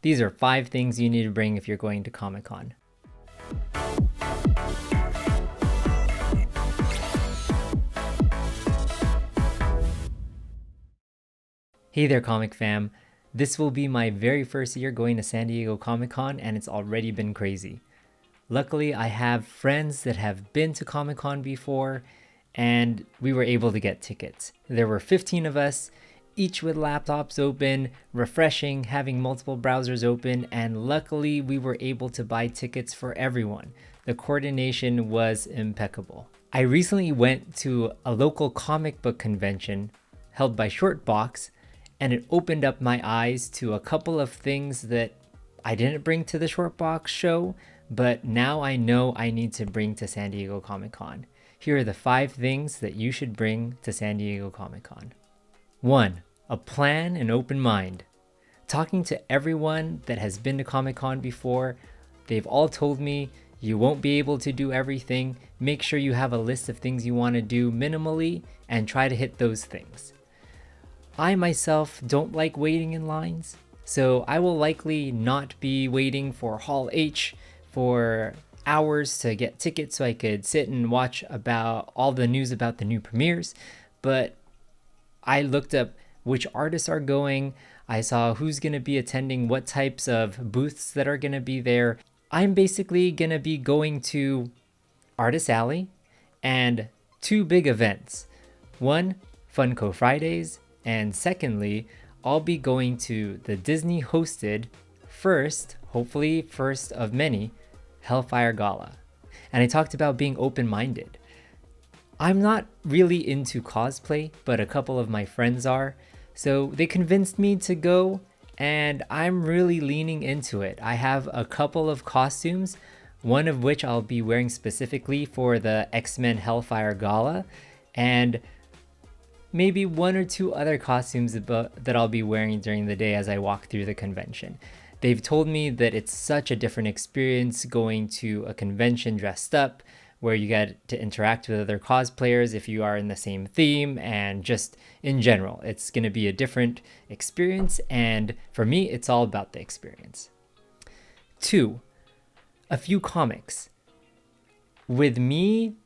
These are 5 things you need to bring if you're going to Comic-Con. Hey there, comic fam. This will be my very first year going to San Diego Comic-Con, and it's already been crazy. Luckily, I have friends that have been to Comic-Con before, and we were able to get tickets. There were 15 of us, each with laptops open, refreshing, having multiple browsers open, and luckily we were able to buy tickets for everyone. The coordination was impeccable. I recently went to a local comic book convention held by Shortbox, and it opened up my eyes to a couple of things that I didn't bring to the Shortbox show, but now I know I need to bring to San Diego Comic-Con. Here are the 5 things that you should bring to San Diego Comic-Con. 1. A plan and open mind. Talking to everyone that has been to Comic-Con before, they've all told me you won't be able to do everything. Make sure you have a list of things you want to do minimally and try to hit those things. I myself don't like waiting in lines, so I will likely not be waiting for Hall H for hours to get tickets so I could sit and watch about all the news about the new premieres, but I looked up which artists are going. I saw who's going to be attending, what types of booths that are going to be there. I'm basically going to be going to Artist Alley and 2 big events. One, Funko Fridays, and secondly, I'll be going to the Disney hosted hopefully first of many, Hellfire Gala. And I talked about being open-minded. I'm not really into cosplay, but a couple of my friends are. So they convinced me to go, and I'm really leaning into it. I have a couple of costumes, one of which I'll be wearing specifically for the X-Men Hellfire Gala, and maybe 1 or 2 other costumes that I'll be wearing during the day as I walk through the convention. They've told me that it's such a different experience going to a convention dressed up, where you get to interact with other cosplayers if you are in the same theme, and just in general, it's going to be a different experience, and for me, it's all about the experience. 2, a few comics. With me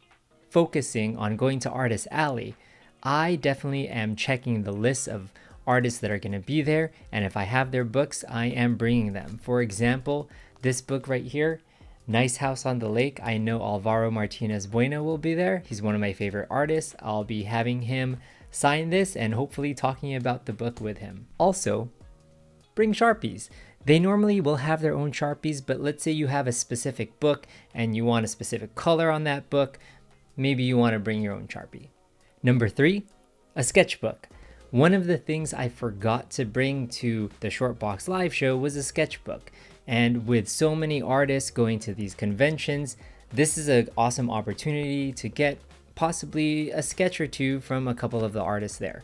focusing on going to Artist Alley, I definitely am checking the list of artists that are going to be there, and if I have their books, I am bringing them. For example, this book right here, Nice House on the Lake. I know Alvaro Martinez Bueno will be there. He's one of my favorite artists. I'll be having him sign this and hopefully talking about the book with him. Also, bring Sharpies. They normally will have their own Sharpies, but let's say you have a specific book and you want a specific color on that book, maybe you want to bring your own Sharpie. Number 3, a sketchbook. One of the things I forgot to bring to the Shortbox live show was a sketchbook. And with so many artists going to these conventions, this is an awesome opportunity to get possibly a sketch or 2 from a couple of the artists there.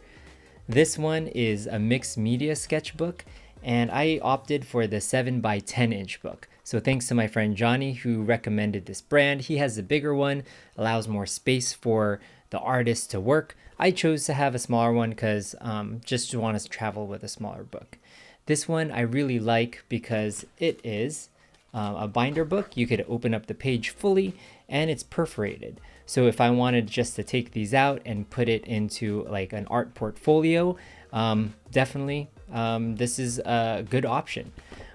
This one is a mixed media sketchbook, and I opted for the 7x10 inch book. So thanks to my friend Johnny who recommended this brand. He has the bigger one, allows more space for the artist to work. I chose to have a smaller one because just want to travel with a smaller book. This one I really like because it is a binder book. You could open up the page fully and it's perforated. So if I wanted just to take these out and put it into like an art portfolio, definitely this is a good option.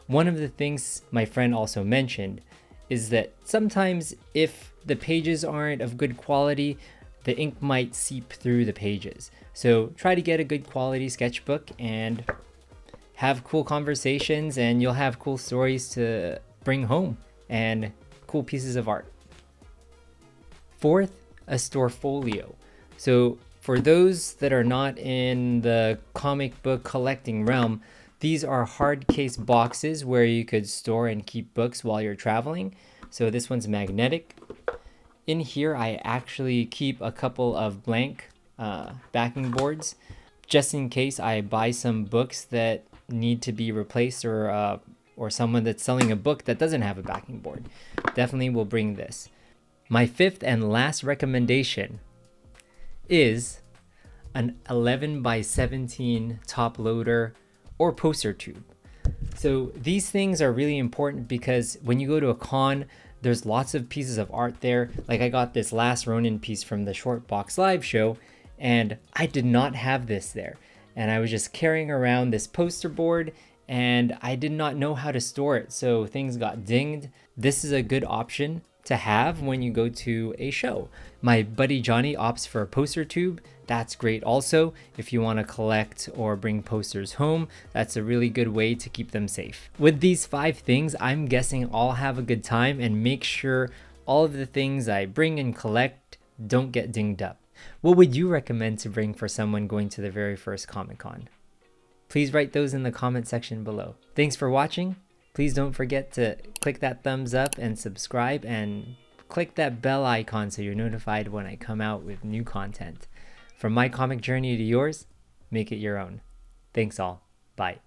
One of the things my friend also mentioned is that sometimes if the pages aren't of good quality, the ink might seep through the pages. So try to get a good quality sketchbook and have cool conversations, and you'll have cool stories to bring home and cool pieces of art. 4th, a storefolio. So for those that are not in the comic book collecting realm, these are hard case boxes where you could store and keep books while you're traveling. So this one's magnetic. In here, I actually keep a couple of blank backing boards just in case I buy some books that need to be replaced, or someone that's selling a book that doesn't have a backing board. Definitely will bring this. My 5th and last recommendation is an 11x17 top loader or poster tube. So these things are really important because when you go to a con, there's lots of pieces of art there. Like I got this Last Ronin piece from the Short Box Live show, and I did not have this there. And I was just carrying around this poster board and I did not know how to store it, so things got dinged. This is a good option to have when you go to a show. My buddy Johnny opts for a poster tube. That's great also. If you want to collect or bring posters home, that's a really good way to keep them safe. With these 5 things, I'm guessing I'll have a good time and make sure all of the things I bring and collect don't get dinged up. What would you recommend to bring for someone going to their very first Comic-Con? Please write those in the comment section below. Thanks for watching. Please don't forget to click that thumbs up and subscribe, and click that bell icon so you're notified when I come out with new content. From my comic journey to yours, make it your own. Thanks all. Bye.